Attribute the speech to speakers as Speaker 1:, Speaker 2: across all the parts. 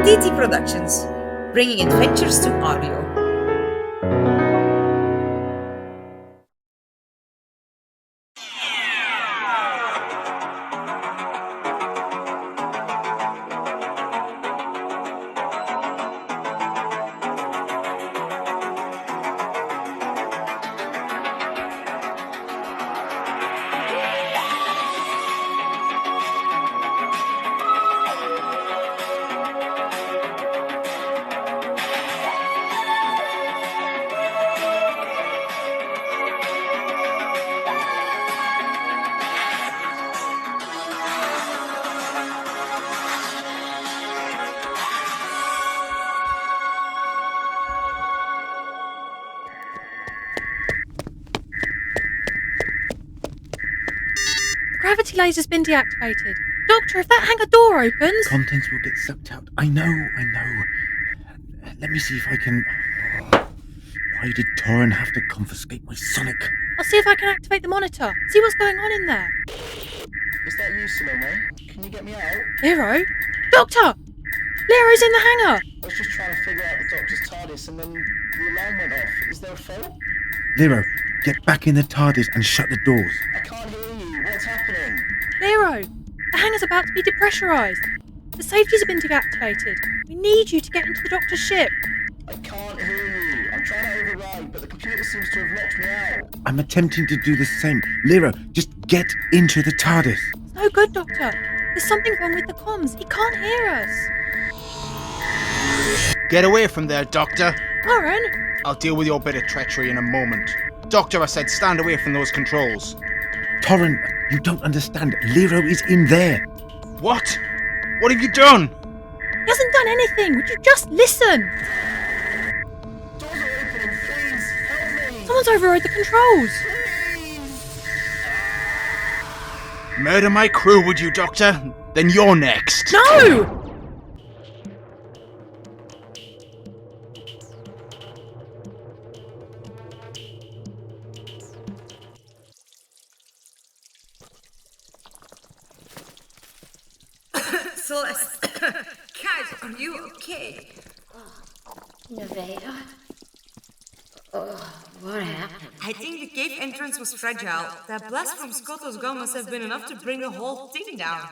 Speaker 1: TT Productions, bringing adventures to audio.
Speaker 2: Gravity laser's been deactivated. Doctor, if that hangar door opens...
Speaker 3: Contents will get sucked out. I know. Let me see if I can... Why did Torren have to confiscate my sonic?
Speaker 2: I'll see if I can activate the monitor. See what's going on in there.
Speaker 4: Is that you, Salomé? Can you get me out?
Speaker 2: Liro? Doctor! Liro's in the hangar!
Speaker 4: I was just trying to figure out the Doctor's TARDIS and then the alarm went off. Is there a fault?
Speaker 3: Liro, get back in the TARDIS and shut the doors.
Speaker 4: I can't hear you. What's happening?
Speaker 2: Liro! The hangar's about to be depressurised. The safeties have been deactivated. We need you to get into the Doctor's ship.
Speaker 4: I can't hear you. I'm trying to override, but the computer seems to have locked me out.
Speaker 3: I'm attempting to do the same. Liro, just get into the TARDIS.
Speaker 2: It's no good, Doctor. There's something wrong with the comms. He can't hear us.
Speaker 5: Get away from there, Doctor.
Speaker 2: Torren?
Speaker 5: I'll deal with your bit of treachery in a moment. Doctor, I said stand away from those controls.
Speaker 3: Torren, you don't understand. Liro is in there.
Speaker 5: What? What have you done?
Speaker 2: He hasn't done anything. Would you just listen?
Speaker 4: Doors are opening. Please, help me.
Speaker 2: Someone's overrode the controls.
Speaker 4: Please.
Speaker 5: Murder my crew, would you, Doctor? Then you're next.
Speaker 2: No!
Speaker 1: Celeste, guys, are you okay?
Speaker 6: Nevaeh? Oh, what happened?
Speaker 1: I think the cave entrance was fragile. That blast from Skoto's gun must have been enough to bring the whole thing down.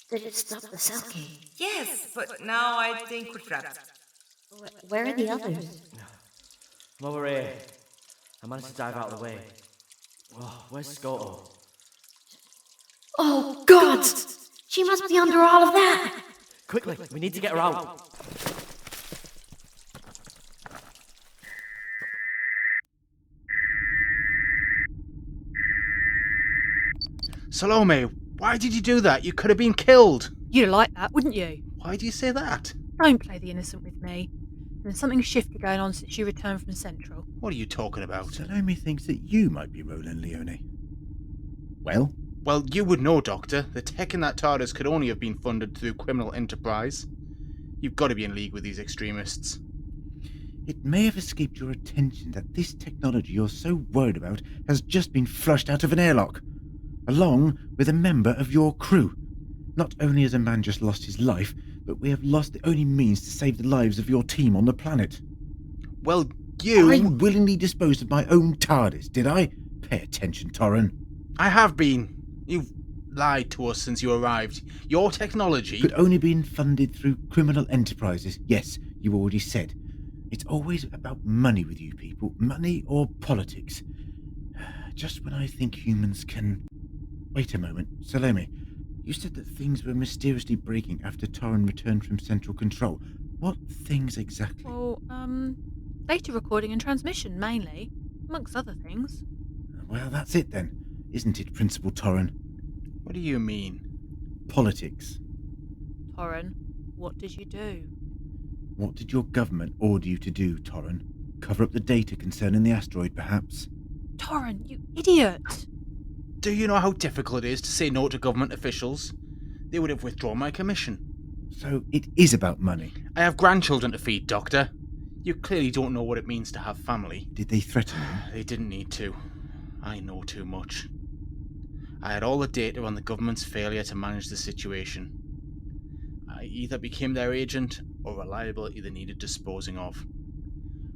Speaker 6: Did it stop the cell cave?
Speaker 1: Yes, but now I think we're trapped.
Speaker 6: Where are the others?
Speaker 7: I'm over here. I managed to dive out of the way. Oh, where's Skoto?
Speaker 6: Oh, God! She must be under all of that!
Speaker 7: Quickly, we need to get her out.
Speaker 5: Salomé, why did you do that? You could have been killed.
Speaker 2: You'd like that, wouldn't you?
Speaker 5: Why do you say that?
Speaker 2: Don't play the innocent with me. There's something shifty going on since you returned from Central.
Speaker 5: What are you talking about?
Speaker 3: Salomé thinks that you might be Roland Leone. Well?
Speaker 5: Well, you would know, Doctor. The tech in that TARDIS could only have been funded through criminal enterprise. You've got to be in league with these extremists.
Speaker 3: It may have escaped your attention that this technology you're so worried about has just been flushed out of an airlock, along with a member of your crew. Not only has a man just lost his life, but we have lost the only means to save the lives of your team on the planet.
Speaker 5: Well, you...
Speaker 3: I willingly disposed of my own TARDIS, did I? Pay attention, Torren.
Speaker 5: I have been. You've lied to us since you arrived. Your technology...
Speaker 3: Could only been funded through criminal enterprises. Yes, you already said. It's always about money with you people. Money or politics. Just when I think humans can... Wait a moment, Salomé. You said that things were mysteriously breaking after Torren returned from Central Control. What things exactly?
Speaker 2: Well, data recording and transmission, mainly. Amongst other things.
Speaker 3: Well, that's it then. Isn't it, Principal Torren?
Speaker 5: What do you mean?
Speaker 3: Politics.
Speaker 2: Torren, what did you do?
Speaker 3: What did your government order you to do, Torren? Cover up the data concerning the asteroid, perhaps?
Speaker 2: Torren, you idiot!
Speaker 5: Do you know how difficult it is to say no to government officials? They would have withdrawn my commission.
Speaker 3: So it is about money.
Speaker 5: I have grandchildren to feed, Doctor. You clearly don't know what it means to have family.
Speaker 3: Did they threaten you?
Speaker 5: They didn't need to. I know too much. I had all the data on the government's failure to manage the situation. I either became their agent, or reliability they needed disposing of.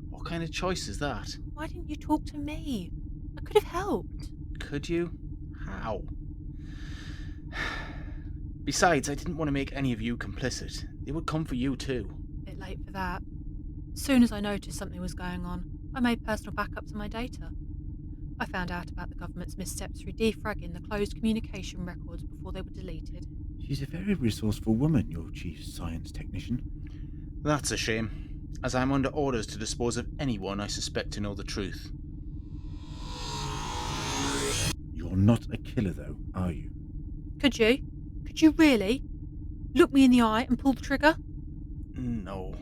Speaker 5: What kind of choice is that?
Speaker 2: Why didn't you talk to me? I could have helped.
Speaker 5: Could you? How? Besides, I didn't want to make any of you complicit. They would come for you too.
Speaker 2: Bit late for that. As soon as I noticed something was going on, I made personal backups of my data. I found out about the government's missteps through defragging the closed communication records before they were deleted.
Speaker 3: She's a very resourceful woman, your chief science technician.
Speaker 5: That's a shame, as I'm under orders to dispose of anyone I suspect to know the truth.
Speaker 3: You're not a killer, though, are you?
Speaker 2: Could you? Could you really? Look me in the eye and pull the trigger?
Speaker 5: No.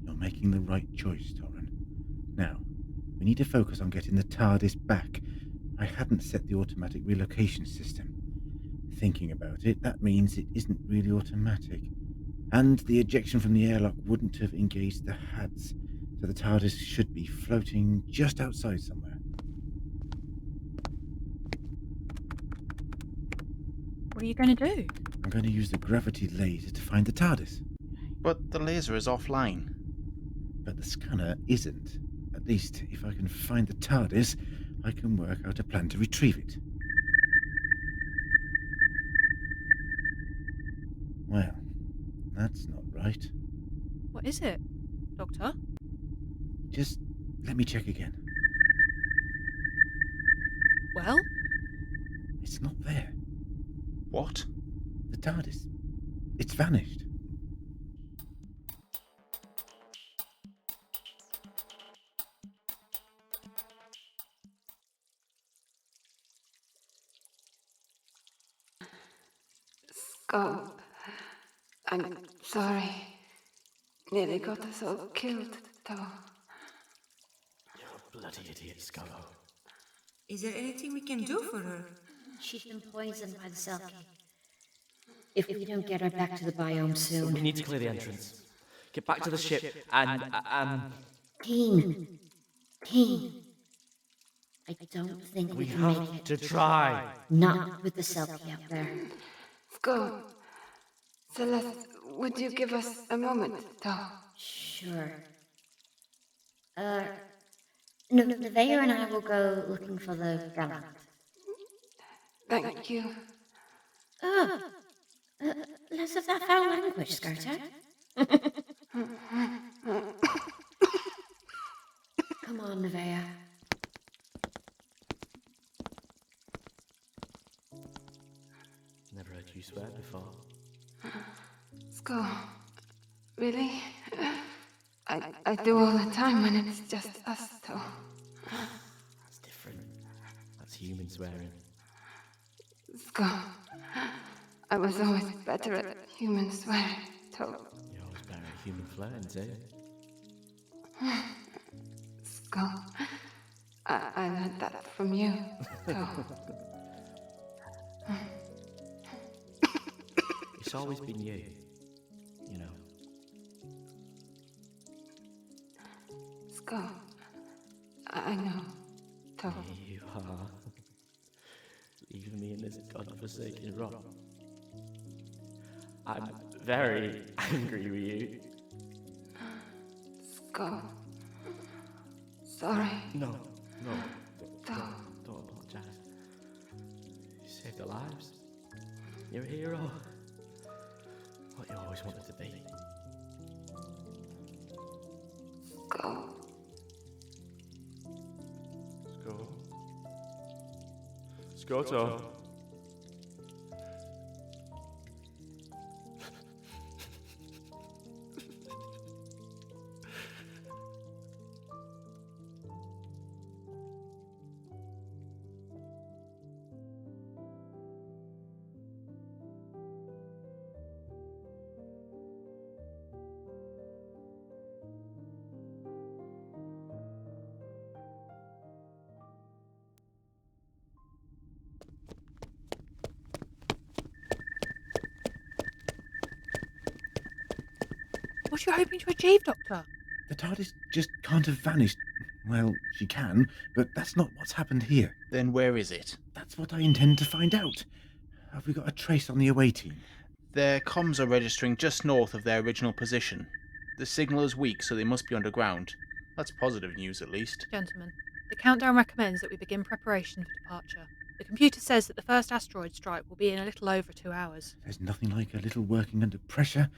Speaker 3: You're making the right choice, Torren. Now, we need to focus on getting the TARDIS back. I hadn't set the automatic relocation system. Thinking about it, that means it isn't really automatic. And the ejection from the airlock wouldn't have engaged the HADs, so the TARDIS should be floating just outside somewhere.
Speaker 2: What are you going to do?
Speaker 3: I'm going to use the gravity laser to find the TARDIS.
Speaker 5: But the laser is offline.
Speaker 3: But the scanner isn't. At least, if I can find the TARDIS, I can work out a plan to retrieve it. Well, that's not right.
Speaker 2: What is it, Doctor?
Speaker 3: Just let me check again.
Speaker 2: Well?
Speaker 3: It's not there.
Speaker 5: What?
Speaker 3: The TARDIS. It's vanished.
Speaker 8: Scope. I'm sorry. Nearly got us all killed, though.
Speaker 7: You're a bloody idiot, Skoto.
Speaker 1: Is there anything we can do for her?
Speaker 6: She's been poisoned by the Selkie. If we don't get her back to the biome soon...
Speaker 7: We need to clear the entrance. Get back to the ship and,
Speaker 6: Kean. I don't think
Speaker 7: we
Speaker 6: can make
Speaker 7: have
Speaker 6: it.
Speaker 7: to try.
Speaker 6: Not with the Selkie up there.
Speaker 8: Go. Celeste, would you give us a moment, though?
Speaker 6: Sure. Neveah and I will go looking for the gallant.
Speaker 8: Thank you.
Speaker 6: Less of that foul language, Skoto. Come on, Neveah.
Speaker 7: Never heard you swear before.
Speaker 8: Sko. Really? I do all the time when it's just us, though.
Speaker 7: That's different. That's human swearing.
Speaker 8: Sko. I was always better at human swearing, though.
Speaker 7: You're always better at human flirting, too.
Speaker 8: Sko. I learned that from you, though.
Speaker 7: It's always been you. You know.
Speaker 8: Sko. I know, though.
Speaker 7: You are. Leaving me in this godforsaken rock. I'm very angry with you.
Speaker 8: Sko. Sorry.
Speaker 7: No.
Speaker 8: Though.
Speaker 7: Don't apologize. You saved our lives. You're a hero. What you always wanted to be.
Speaker 8: Go.
Speaker 7: Skoto.
Speaker 2: What are you hoping to achieve, Doctor?
Speaker 3: The TARDIS just can't have vanished. Well, she can, but that's not what's happened here.
Speaker 5: Then where is it?
Speaker 3: That's what I intend to find out. Have we got a trace on the away team?
Speaker 5: Their comms are registering just north of their original position. The signal is weak, so they must be underground. That's positive news, at least.
Speaker 2: Gentlemen, the countdown recommends that we begin preparation for departure. The computer says that the first asteroid strike will be in a little over 2 hours.
Speaker 3: There's nothing like a little working under pressure.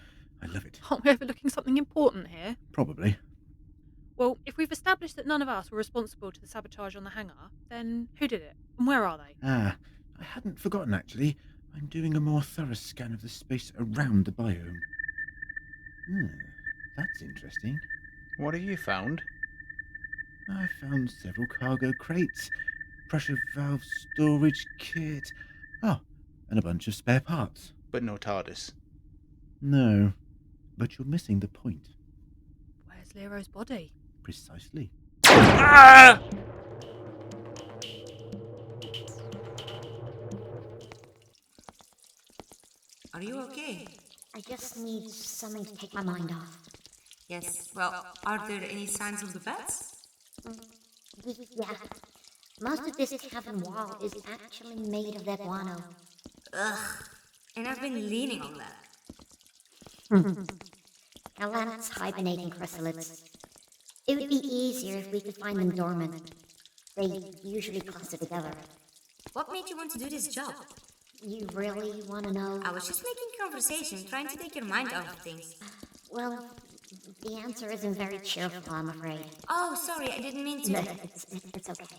Speaker 3: I love it.
Speaker 2: Aren't we overlooking something important here?
Speaker 3: Probably.
Speaker 2: Well, if we've established that none of us were responsible to the sabotage on the hangar, then who did it? And where are they?
Speaker 3: I hadn't forgotten, actually. I'm doing a more thorough scan of the space around the biome. That's interesting.
Speaker 5: What have you found?
Speaker 3: I found several cargo crates, pressure valve storage kit. Oh, and a bunch of spare parts.
Speaker 5: But no TARDIS.
Speaker 3: No, but you're missing the point.
Speaker 2: Where's Liro's body?
Speaker 3: Precisely.
Speaker 5: Ah!
Speaker 1: Are you okay?
Speaker 6: I just need something to take my mind off.
Speaker 1: Yes, well, are there any signs of the bats?
Speaker 6: Yeah. Most of this cabin wall is actually made of their guano.
Speaker 1: Ugh, and I've been leaning on that.
Speaker 6: Galant's hibernating chrysalids. It would be easier if we could find them dormant. They usually cluster together.
Speaker 1: What made you want to do this job?
Speaker 6: You really want to know?
Speaker 1: I was just making conversation, trying to take your mind off of things.
Speaker 6: Well, the answer isn't very cheerful, I'm afraid.
Speaker 1: Oh, sorry, I didn't mean to.
Speaker 6: No, it's okay.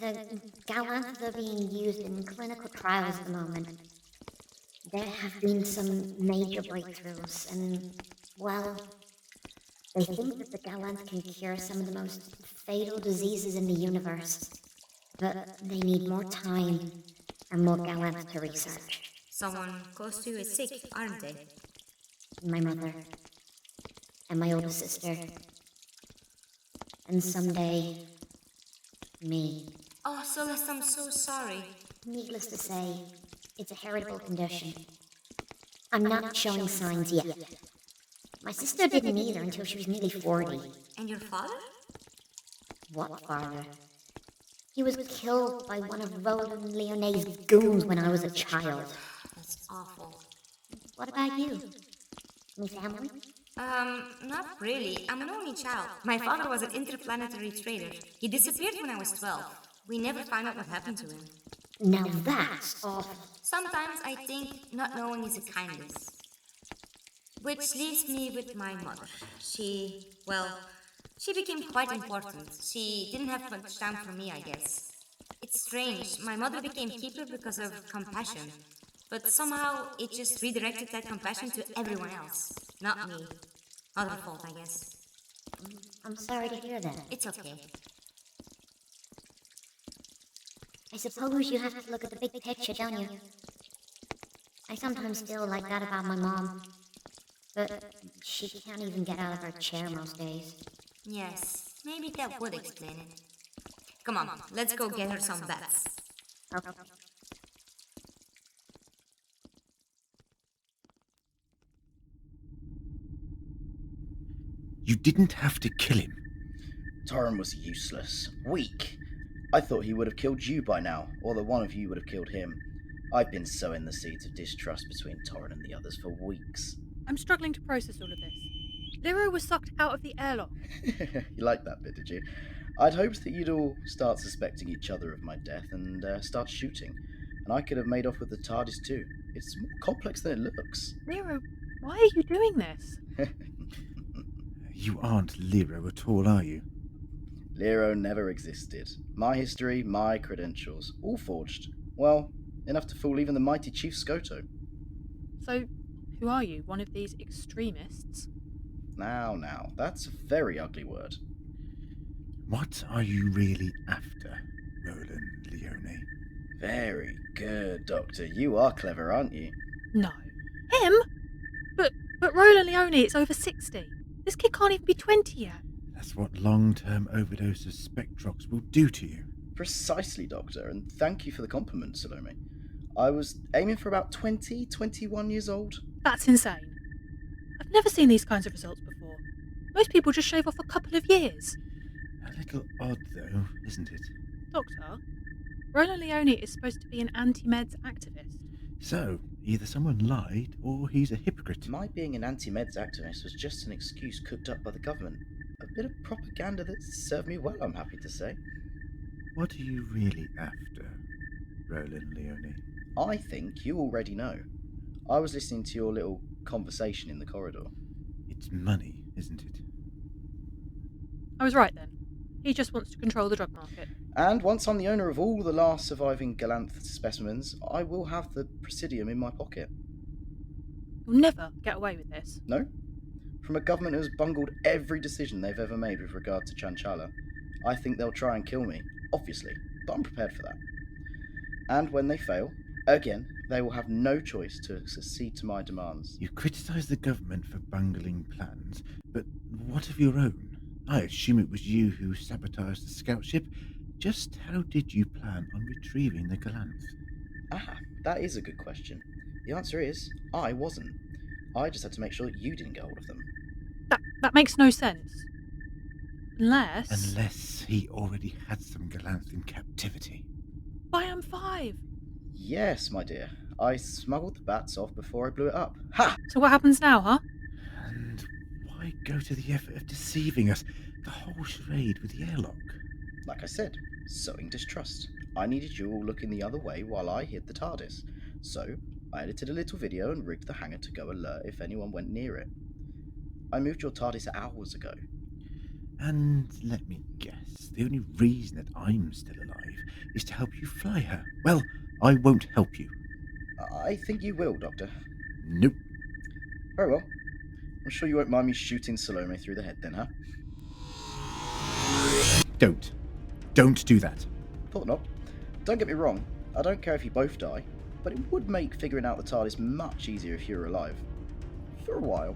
Speaker 6: The Galants are being used in clinical trials at the moment. There have been some major breakthroughs, and, well, they think that the Galants can cure some of the most fatal diseases in the universe. But they need more time and more Galants to research.
Speaker 1: Someone close to you is sick, aren't they?
Speaker 6: My mother. And my older sister. And someday, me.
Speaker 1: Oh, Celeste, I'm so sorry.
Speaker 6: Needless to say, it's a heritable condition. I'm not showing signs yet. My sister didn't either until she was nearly 40.
Speaker 1: And your father?
Speaker 6: What father? He was killed by one of Roland Leone's goons when I was a child.
Speaker 1: That's awful.
Speaker 6: What about you? Any family?
Speaker 1: Not really. I'm an only child. My father was an interplanetary trader. He disappeared when I was 12. We never found out what happened to him.
Speaker 6: Now that's awful.
Speaker 1: Sometimes I think not knowing is a kindness. Which leaves me with my mother. She became quite important. She didn't have much time for me, I guess. It's strange. My mother became keeper because of compassion. But somehow it just redirected that compassion to everyone else. Not me. Not her fault, I guess.
Speaker 6: I'm sorry to hear that.
Speaker 1: It's okay.
Speaker 6: I suppose you have to look at the big picture, don't you? I sometimes feel like that about my mom. But she can't even get out of her chair most days.
Speaker 1: Yes, maybe that would explain it. Come on, let's go get her some bats.
Speaker 6: Okay.
Speaker 3: You didn't have to kill him.
Speaker 4: Torren was useless. Weak. I thought he would have killed you by now, or that one of you would have killed him. I've been sowing the seeds of distrust between Torren and the others for weeks.
Speaker 2: I'm struggling to process all of this. Liro was sucked out of the airlock.
Speaker 4: You liked that bit, did you? I'd hoped that you'd all start suspecting each other of my death and start shooting. And I could have made off with the TARDIS too. It's more complex than it looks.
Speaker 2: Liro, why are you doing this?
Speaker 3: You aren't Liro at all, are you?
Speaker 4: Liro never existed. My history, my credentials, all forged. Well, enough to fool even the mighty Chief Skoto.
Speaker 2: So, who are you? One of these extremists?
Speaker 4: Now, that's a very ugly word.
Speaker 3: What are you really after, Roland Leone?
Speaker 4: Very good, Doctor. You are clever, aren't you?
Speaker 2: No. Him? But Roland Leone is over 60. This kid can't even be 20 yet.
Speaker 3: That's what long-term overdose of Spectrox will do to you.
Speaker 4: Precisely, Doctor, and thank you for the compliment, Salomé. I was aiming for about 20, 21 years old.
Speaker 2: That's insane. I've never seen these kinds of results before. Most people just shave off a couple of years.
Speaker 3: A little odd, though, isn't it?
Speaker 2: Doctor, Roland Leone is supposed to be an anti-meds activist.
Speaker 3: So, Either someone lied or he's a hypocrite.
Speaker 4: My being an anti-meds activist was just an excuse cooked up by the government. A bit of propaganda that served me well, I'm happy to say.
Speaker 3: What are you really after, Roland Leone?
Speaker 4: I think you already know. I was listening to your little conversation in the corridor.
Speaker 3: It's money, isn't it?
Speaker 2: I was right then. He just wants to control the drug market.
Speaker 4: And once I'm the owner of all the last surviving Galanth specimens, I will have the Presidium in my pocket.
Speaker 2: You'll never get away with this.
Speaker 4: No? From a government who has bungled every decision they've ever made with regard to Chanchala. I think they'll try and kill me, obviously, but I'm prepared for that. And when they fail, again, they will have no choice to accede to my demands.
Speaker 3: You criticise the government for bungling plans, but what of your own? I assume it was you who sabotaged the scout ship. Just how did you plan on retrieving the Galanth?
Speaker 4: Ah, that is a good question. The answer is, I wasn't. I just had to make sure that you didn't get hold of them.
Speaker 2: That makes no sense.
Speaker 3: Unless he already had some Galanth in captivity.
Speaker 2: I am 5.
Speaker 4: Yes, my dear. I smuggled the bats off before I blew it up. Ha!
Speaker 2: So what happens now, huh?
Speaker 3: And why go to the effort of deceiving us? The whole charade with the airlock.
Speaker 4: Like I said, sowing distrust. I needed you all looking the other way while I hid the TARDIS. So, I edited a little video and rigged the hangar to go alert if anyone went near it. I moved your TARDIS hours ago.
Speaker 3: And let me guess, the only reason that I'm still alive is to help you fly her. Well, I won't help you.
Speaker 4: I think you will, Doctor.
Speaker 3: Nope.
Speaker 4: Very well. I'm sure you won't mind me shooting Salomé through the head then, huh?
Speaker 3: Don't do that.
Speaker 4: Thought not. Don't get me wrong, I don't care if you both die, but it would make figuring out the TARDIS much easier if you were alive. For a while.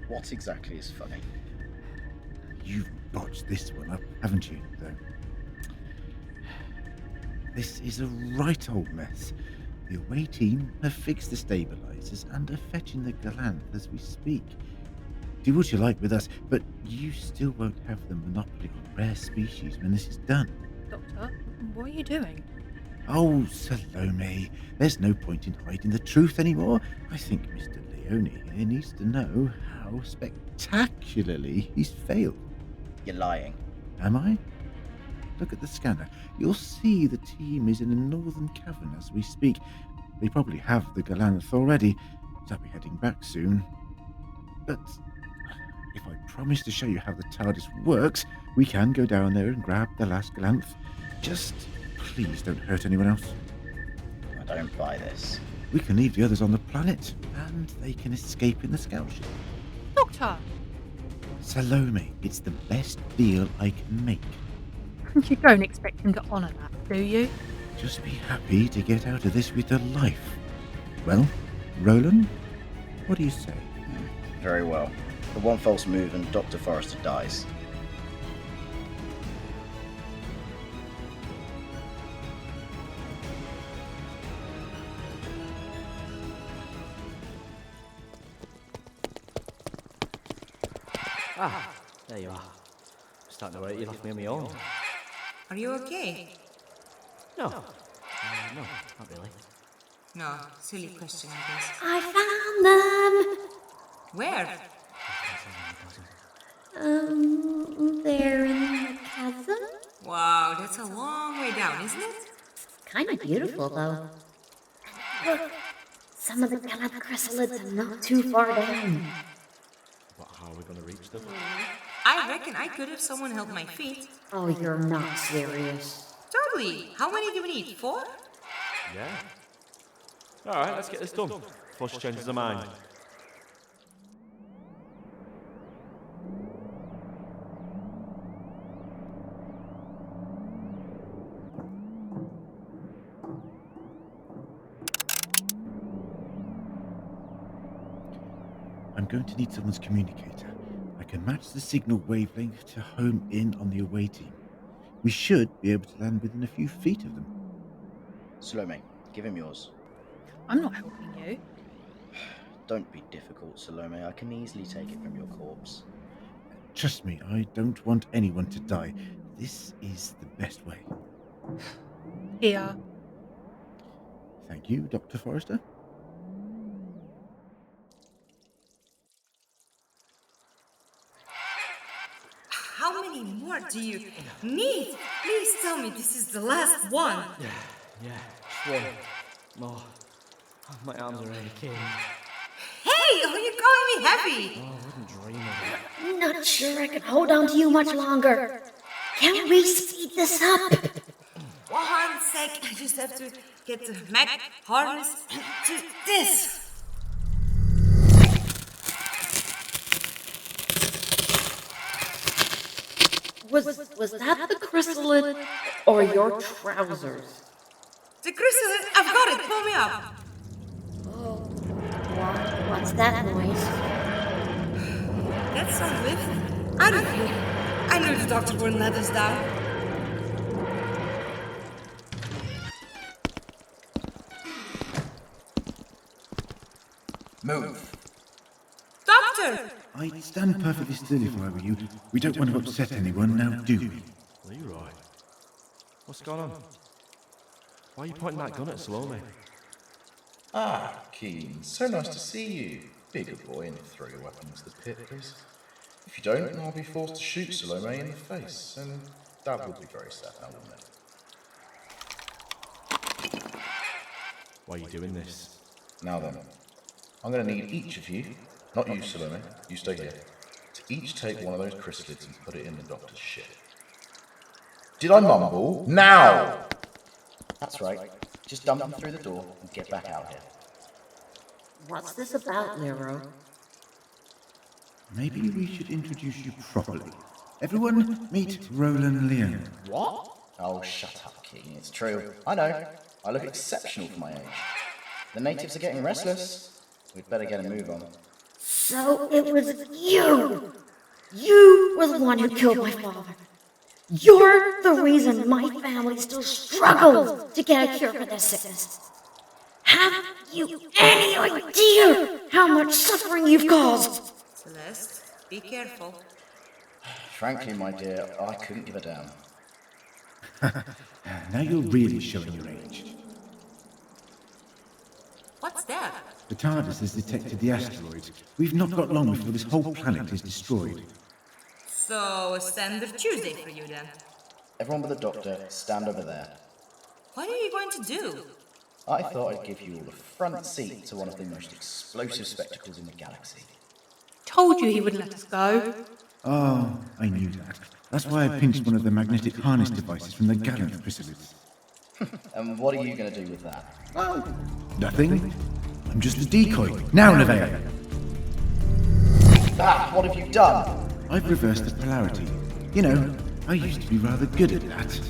Speaker 4: What exactly is funny?
Speaker 3: You've botched this one up, haven't you, though? This is a right old mess. The away team have fixed the stabilizers and are fetching the Galanth as we speak. Do what you like with us, but you still won't have the monopoly on rare species when this is done.
Speaker 2: Doctor, what are you doing?
Speaker 3: Oh, Salomé, there's no point in hiding the truth anymore. I think Mr. Leone here needs to know how spectacularly he's failed.
Speaker 4: You're lying.
Speaker 3: Am I? Look at the scanner. You'll see the team is in a northern cavern as we speak. They probably have the Galanth already, so I'll be heading back soon. But if I promise to show you how the TARDIS works, we can go down there and grab the last Galanth. Just please don't hurt anyone else.
Speaker 4: I don't buy this.
Speaker 3: We can leave the others on the planet, and they can escape in the scout ship.
Speaker 2: Doctor!
Speaker 3: Salomé, it's the best deal I can make.
Speaker 2: You don't expect him to honour that, do you?
Speaker 3: Just be happy to get out of this with your life. Well, Roland, what do you say?
Speaker 4: Very well. The one false move and Dr. Forrester dies.
Speaker 7: Ah, there you are. Starting to worry you left me on my own.
Speaker 1: Are you okay?
Speaker 7: No. No, not really.
Speaker 1: No, silly question, I guess.
Speaker 6: I found them!
Speaker 1: Where?
Speaker 6: They're in the chasm?
Speaker 1: Wow, that's a long way down, isn't it?
Speaker 6: Kind of beautiful, though. Look, some of the Galanth chrysalids are not too far down.
Speaker 7: But how are we going to reach them?
Speaker 1: I reckon I could if someone held my feet.
Speaker 6: Oh, you're not serious.
Speaker 1: Totally. How many do we need? 4?
Speaker 7: Yeah. Alright, let's get this done. Before she changes her mind.
Speaker 3: I'm going to need someone's communicator. I can match the signal wavelength to home in on the away team. We should be able to land within a few feet of them.
Speaker 4: Salomé, give him yours.
Speaker 2: I'm not helping you.
Speaker 4: Don't be difficult, Salomé. I can easily take it from your corpse.
Speaker 3: Trust me, I don't want anyone to die. This is the best way.
Speaker 2: Here.
Speaker 3: Thank you, Dr. Forrester.
Speaker 1: How many more do you need? Please tell me this is the last one.
Speaker 7: Yeah, just one more. My arms are aching.
Speaker 1: Hey, are you calling me heavy?
Speaker 7: Oh, I wouldn't dream of it.
Speaker 6: Not sure I can hold on to you much longer. Can we speed this up?
Speaker 1: 1 sec, I just have to get the Mac harness to this.
Speaker 9: Was that the chrysalid or your trousers?
Speaker 1: The chrysalid, I've got it, pull me up.
Speaker 6: What's that noise?
Speaker 1: That's some lift. I don't know. I knew the doctor wouldn't let us down.
Speaker 10: Move.
Speaker 1: Doctor!
Speaker 3: I'd stand perfectly still if I were you. We don't want to upset anyone, now do we?
Speaker 7: Leroy, what's going on? Why are you pointing that gun at Salomé?
Speaker 10: Ah, Kean, so nice to see you. Be a good boy and throw your weapon into the pit, please. If you don't, I'll be forced to shoot Salomé in the face, and that would be very sad now, wouldn't it?
Speaker 7: Why are you doing this?
Speaker 10: Now then, I'm going to need each of you, not you, Salomé, you stay here, to each take one of those chrysalids and put it in the doctor's ship. Did I mumble? Now!
Speaker 4: That's right. Just dump them through the door and get back out here.
Speaker 9: What's this about, Liro?
Speaker 3: Maybe we should introduce you properly. Everyone, meet Roland Leon.
Speaker 4: What? Oh, shut up, Kean. It's true. I know. I look exceptional for my age. The natives are getting restless. We'd better get a move on.
Speaker 6: So it was you! You were the one who killed my father. You're the reason my family still struggles to get a cure for their sickness. Have you any idea how much suffering you've caused?
Speaker 1: Celeste, be careful.
Speaker 4: Frankly, my dear, I couldn't give a damn.
Speaker 3: Now you're really showing your age.
Speaker 1: What's that?
Speaker 3: The TARDIS has detected the asteroid. We've not got long before this whole planet is destroyed.
Speaker 1: So, a standard Tuesday for you then.
Speaker 4: Everyone but the doctor, stand over there.
Speaker 1: What are you going to do?
Speaker 4: I thought I'd give you all a front seat to one of the most explosive spectacles in the galaxy.
Speaker 2: Told you he wouldn't let us go.
Speaker 3: Oh, I knew that. That's why I pinched one of the magnetic harness devices from the gallant chrysalids.
Speaker 4: And what are you going to do with that?
Speaker 3: Oh, nothing. I'm just a decoy. Now, Neveah!
Speaker 4: Ah, what have you done?
Speaker 3: I've reversed the polarity. You know, I used to be rather good at that.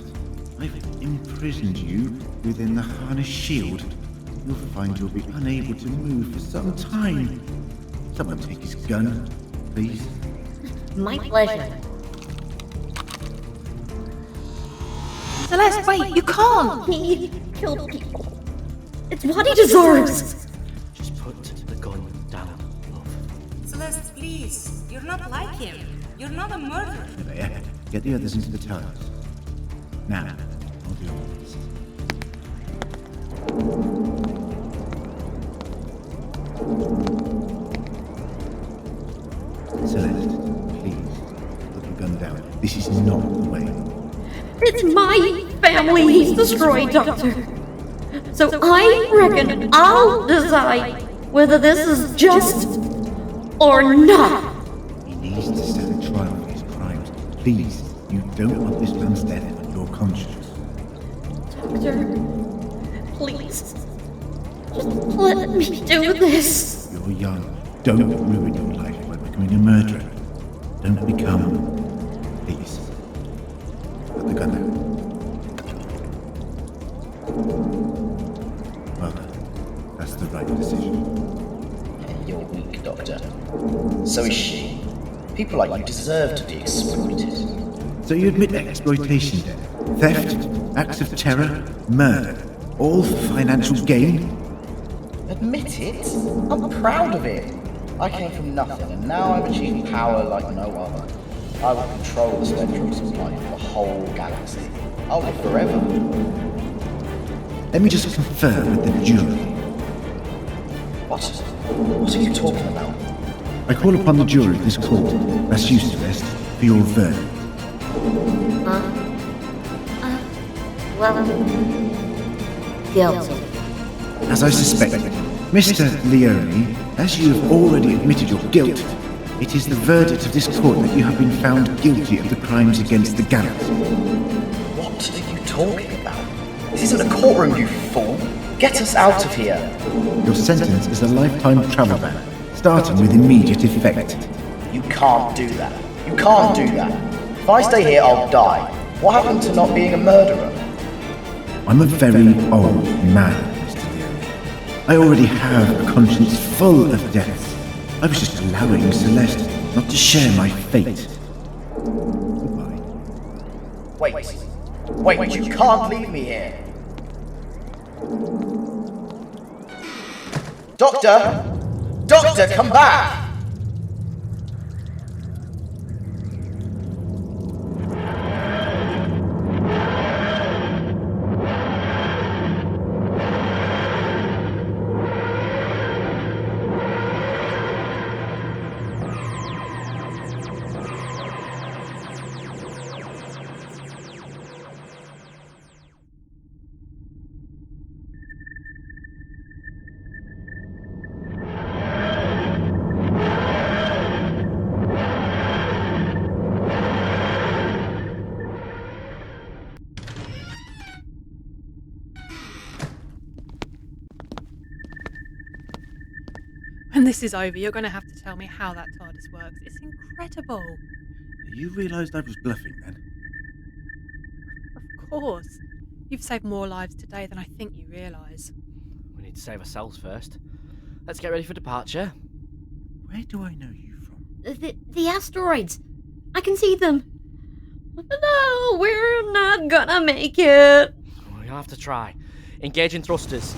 Speaker 3: I've imprisoned you within the harness shield. You'll find you'll be unable to move for some time. Someone take his gun, please.
Speaker 6: My pleasure.
Speaker 2: Celeste, wait, you can't!
Speaker 6: He killed people. It's what he deserves.
Speaker 7: Just put the gun down, love.
Speaker 1: Celeste, please. You're not like him. You're not a murderer.
Speaker 3: Neveah, get the others into the TARDIS. Now, I'll deal with this. Celeste, please, put your gun down. This is not the way.
Speaker 6: It's my family he's destroyed, Doctor. So I reckon I'll decide whether this is just or not.
Speaker 3: He needs to stand trial for his crimes. Please, you don't want this man's death on your conscience.
Speaker 6: Doctor, please, just let me do this.
Speaker 3: You're young. Don't ruin your life by becoming a murderer. Don't become... Please. Put the gun down. Well, that's the right decision.
Speaker 4: You're weak, Doctor. So is she. People like you deserve to be exploited.
Speaker 3: So you admit exploitation then? Theft, acts of terror, murder, all for financial gain?
Speaker 4: Admit it? I'm proud of it. I came from nothing, and now I've achieved power like no other. I will control the spectrum supply for the whole galaxy. I'll live forever.
Speaker 3: Let me just confirm with the jury.
Speaker 4: What are you talking about?
Speaker 3: I call upon the jury of this court, that's you, Celeste, for your verdict.
Speaker 6: Well, guilty.
Speaker 3: As I suspected, Mr. Leone, as you have already admitted your guilt, it is the verdict of this court that you have been found guilty of the crimes against the gallant.
Speaker 4: What are you talking about? This isn't a courtroom, you fool! Get us out of here!
Speaker 3: Your sentence is a lifetime travel ban, starting with immediate effect.
Speaker 4: You can't do that. You can't do that. If I stay here, I'll die. What happened to not being a murderer?
Speaker 3: I'm a very old man, Mr. Leone. I already have a conscience full of death. I was just allowing Celeste not to share my fate. Goodbye.
Speaker 4: Wait, you can't leave me here. Doctor! Doctor, come back!
Speaker 2: When this is over, you're going to have to tell me how that TARDIS works. It's incredible.
Speaker 3: You realised I was bluffing then?
Speaker 2: Of course. You've saved more lives today than I think you realise.
Speaker 7: We need to save ourselves first. Let's get ready for departure.
Speaker 3: Where do I know you from?
Speaker 6: The asteroids. I can see them. No, we're not gonna make it.
Speaker 7: We'll have to try. Engaging thrusters.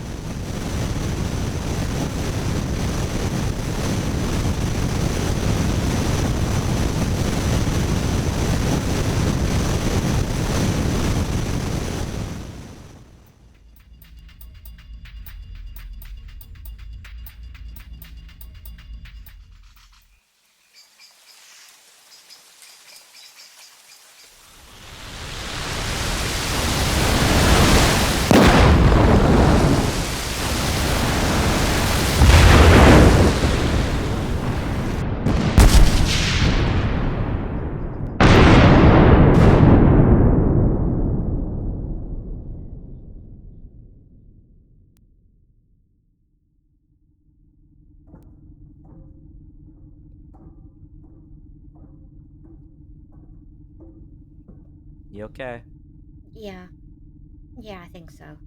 Speaker 7: You okay?
Speaker 6: Yeah, I think so.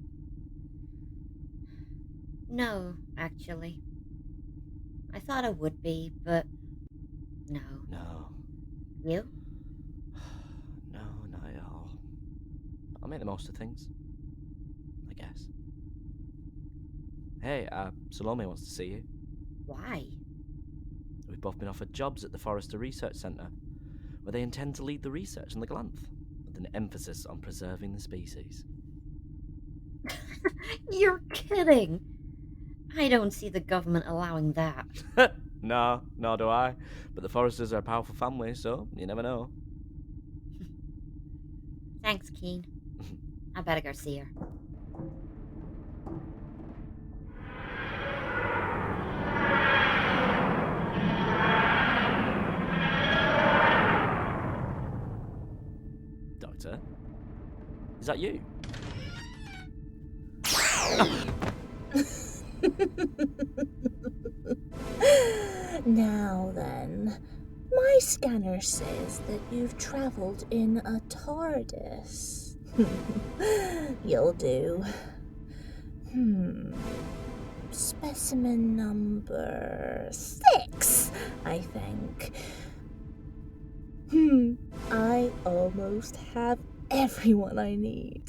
Speaker 6: No, actually. I thought I would be, but no.
Speaker 7: No.
Speaker 6: You?
Speaker 7: No, not at all. I'll make the most of things. I guess. Hey, Salomé wants to see you.
Speaker 6: Why?
Speaker 7: We've both been offered jobs at the Forester Research Centre, where they intend to lead the research on the glanth, with an emphasis on preserving the species.
Speaker 6: You're kidding! I don't see the government allowing that.
Speaker 7: No, nor do I. But the Foresters are a powerful family, so you never know.
Speaker 6: Thanks, Kean. I better go see her.
Speaker 7: Doctor? Is that you?
Speaker 11: Now then, my scanner says that you've travelled in a TARDIS. You'll do. Specimen number 6, I think. I almost have everyone I need.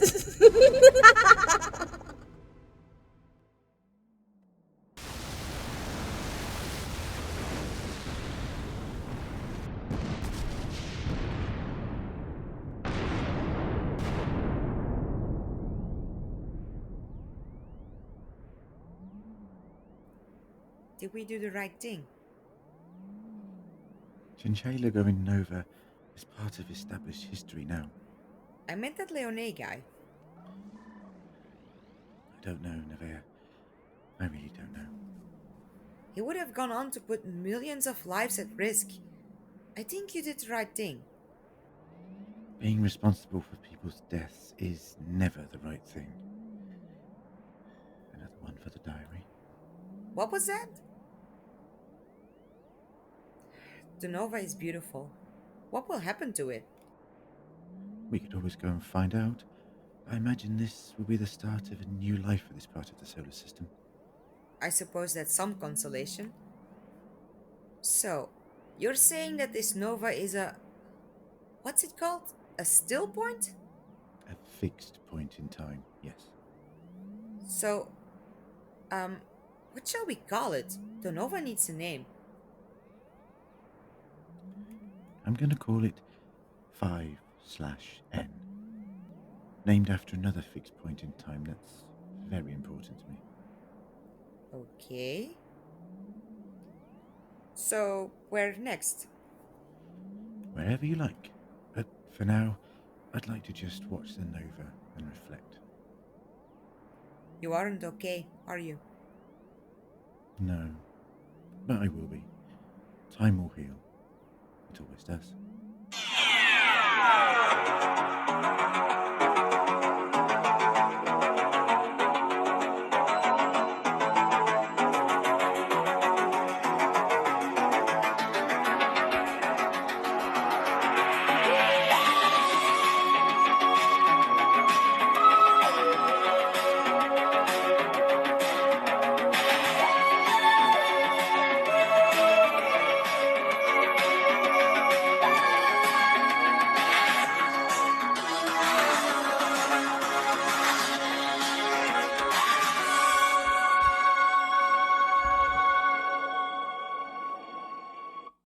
Speaker 12: Did we do the right thing?
Speaker 3: Chanchala going nova is part of established history now.
Speaker 12: I meant that Leone guy.
Speaker 3: I don't know, Neveah. I really don't know.
Speaker 12: He would have gone on to put millions of lives at risk. I think you did the right thing.
Speaker 3: Being responsible for people's deaths is never the right thing. Another one for the diary.
Speaker 12: What was that? The Nova is beautiful. What will happen to it?
Speaker 3: We could always go and find out. I imagine this will be the start of a new life for this part of the solar system.
Speaker 12: I suppose that's some consolation. So, you're saying that this Nova is a... What's it called? A still point?
Speaker 3: A fixed point in time, yes.
Speaker 12: So, what shall we call it? The Nova needs a name.
Speaker 3: I'm going to call it 5/N. Named after another fixed point in time that's very important to me.
Speaker 12: Okay. So, where next?
Speaker 3: Wherever you like. But for now, I'd like to just watch the Nova and reflect.
Speaker 12: You aren't okay, are you?
Speaker 3: No, but I will be. Time will heal. It always does.